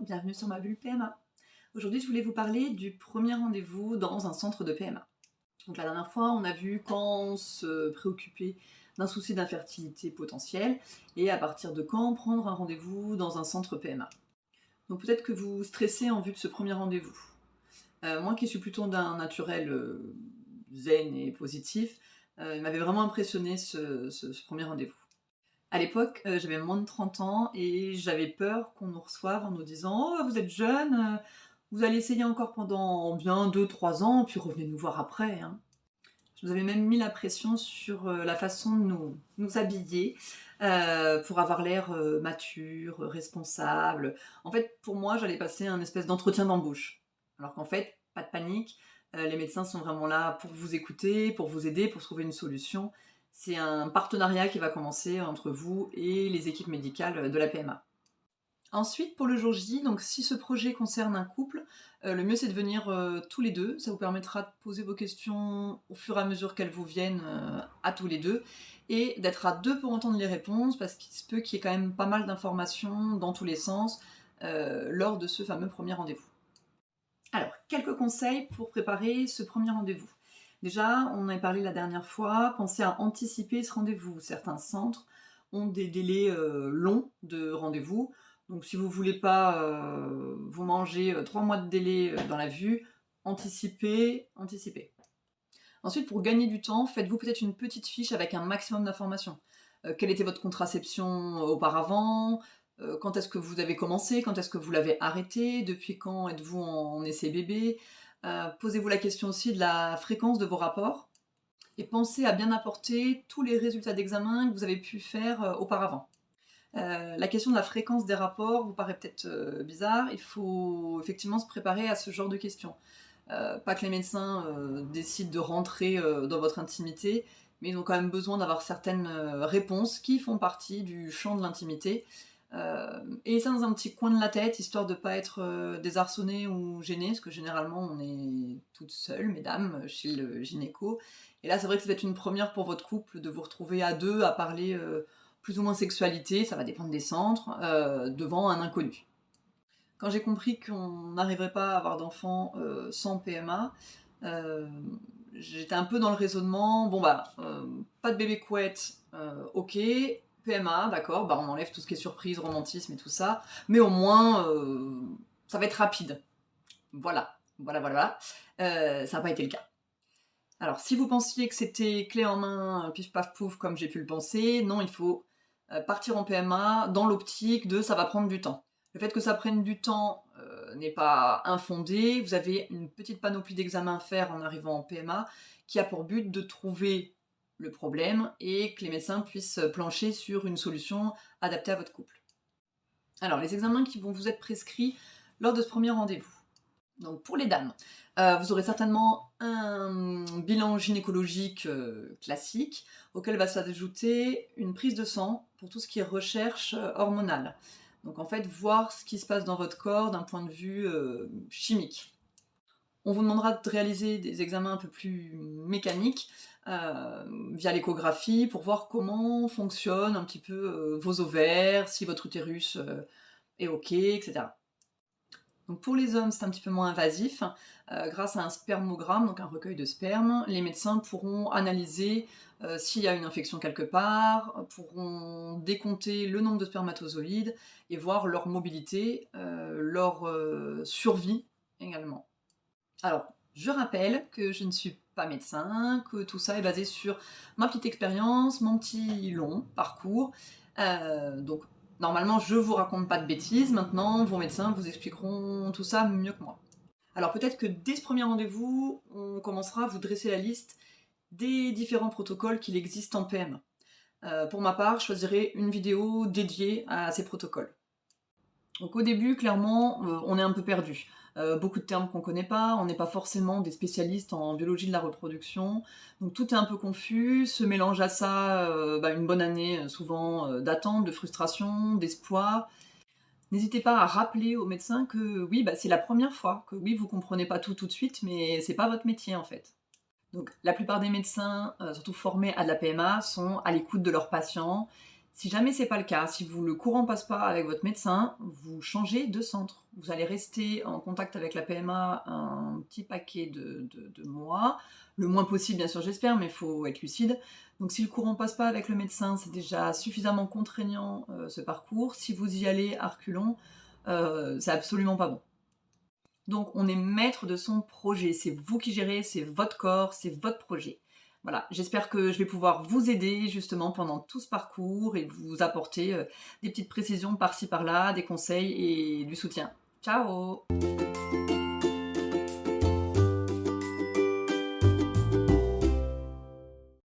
bienvenue sur ma bulle PMA. Aujourd'hui, je voulais vous parler du premier rendez-vous dans un centre de PMA. Donc la dernière fois, on a vu quand on se préoccupait d'un souci d'infertilité potentielle et à partir de quand prendre un rendez-vous dans un centre PMA. Donc peut-être que vous stressez en vue de ce premier rendez-vous. Moi qui suis plutôt d'un naturel zen et positif, il m'avait vraiment impressionné ce premier rendez-vous. À l'époque, j'avais moins de 30 ans et j'avais peur qu'on nous reçoive en nous disant: «Oh, vous êtes jeune, vous allez essayer encore pendant bien 2-3 ans, puis revenez nous voir après, hein». Je nous avais même mis la pression sur la façon de nous habiller pour avoir l'air mature, responsable. En fait, pour moi, j'allais passer un espèce d'entretien d'embauche. Alors qu'en fait, pas de panique, les médecins sont vraiment là pour vous écouter, pour vous aider, pour trouver une solution. C'est un partenariat qui va commencer entre vous et les équipes médicales de la PMA. Ensuite, pour le jour J, donc si ce projet concerne un couple, le mieux c'est de venir tous les deux. Ça vous permettra de poser vos questions au fur et à mesure qu'elles vous viennent à tous les deux, et d'être à deux pour entendre les réponses, parce qu'il se peut qu'il y ait quand même pas mal d'informations dans tous les sens lors de ce fameux premier rendez-vous. Alors, quelques conseils pour préparer ce premier rendez-vous. Déjà, on en avait parlé la dernière fois, pensez à anticiper ce rendez-vous. Certains centres ont des délais longs de rendez-vous, donc si vous ne voulez pas vous manger 3 mois de délai dans la vue, anticipez. Ensuite, pour gagner du temps, faites-vous peut-être une petite fiche avec un maximum d'informations. Quelle était votre contraception auparavant ? Quand est-ce que vous avez commencé? Quand est-ce que vous l'avez arrêté? Depuis quand êtes-vous en essai bébé? Posez-vous la question aussi de la fréquence de vos rapports. Et pensez à bien apporter tous les résultats d'examen que vous avez pu faire auparavant. La question de la fréquence des rapports vous paraît peut-être bizarre. Il faut effectivement se préparer à ce genre de questions. Pas que les médecins décident de rentrer dans votre intimité, mais ils ont quand même besoin d'avoir certaines réponses qui font partie du champ de l'intimité. Et ça dans un petit coin de la tête, histoire de ne pas être désarçonné ou gêné, parce que généralement on est toute seule, mesdames, chez le gynéco. Et là c'est vrai que ça va être une première pour votre couple de vous retrouver à deux à parler plus ou moins sexualité, ça va dépendre des centres, devant un inconnu. Quand j'ai compris qu'on n'arriverait pas à avoir d'enfants sans PMA, j'étais un peu dans le raisonnement, bon pas de bébé couette, ok, PMA, d'accord, on enlève tout ce qui est surprise, romantisme et tout ça, mais au moins, ça va être rapide. Voilà. Ça n'a pas été le cas. Alors, si vous pensiez que c'était clé en main, pif paf pouf, comme j'ai pu le penser, non, il faut partir en PMA dans l'optique de ça va prendre du temps. Le fait que ça prenne du temps n'est pas infondé. Vous avez une petite panoplie d'examens à faire en arrivant en PMA qui a pour but de trouver le problème et que les médecins puissent plancher sur une solution adaptée à votre couple. Alors, les examens qui vont vous être prescrits lors de ce premier rendez-vous. Donc, pour les dames, vous aurez certainement un bilan gynécologique classique auquel va s'ajouter une prise de sang pour tout ce qui est recherche hormonale. Donc en fait, voir ce qui se passe dans votre corps d'un point de vue chimique. On vous demandera de réaliser des examens un peu plus mécaniques via l'échographie pour voir comment fonctionnent un petit peu vos ovaires, si votre utérus est OK, etc. Donc pour les hommes, c'est un petit peu moins invasif. Grâce à un spermogramme, donc un recueil de sperme, les médecins pourront analyser s'il y a une infection quelque part, pourront décompter le nombre de spermatozoïdes et voir leur mobilité, leur survie également. Alors, je rappelle que je ne suis pas médecin, que tout ça est basé sur ma petite expérience, mon petit long parcours. Donc, normalement, je vous raconte pas de bêtises. Maintenant, vos médecins vous expliqueront tout ça mieux que moi. Alors, peut-être que dès ce premier rendez-vous, on commencera à vous dresser la liste des différents protocoles qu'il existe en PM. Pour ma part, je choisirai une vidéo dédiée à ces protocoles. Donc au début, clairement, on est un peu perdu. Beaucoup de termes qu'on connaît pas, on n'est pas forcément des spécialistes en biologie de la reproduction, donc tout est un peu confus, se mélange à ça une bonne année souvent d'attente, de frustration, d'espoir. N'hésitez pas à rappeler aux médecins que oui, c'est la première fois, que oui, vous comprenez pas tout de suite, mais c'est pas votre métier en fait. Donc la plupart des médecins, surtout formés à de la PMA, sont à l'écoute de leurs patients Si jamais c'est pas le cas, si le courant passe pas avec votre médecin, vous changez de centre. Vous allez rester en contact avec la PMA un petit paquet de mois, le moins possible bien sûr j'espère, mais il faut être lucide. Donc si le courant passe pas avec le médecin, c'est déjà suffisamment contraignant ce parcours. Si vous y allez à reculons, c'est absolument pas bon. Donc on est maître de son projet, c'est vous qui gérez, c'est votre corps, c'est votre projet. Voilà, j'espère que je vais pouvoir vous aider justement pendant tout ce parcours et vous apporter des petites précisions par-ci par-là, des conseils et du soutien. Ciao!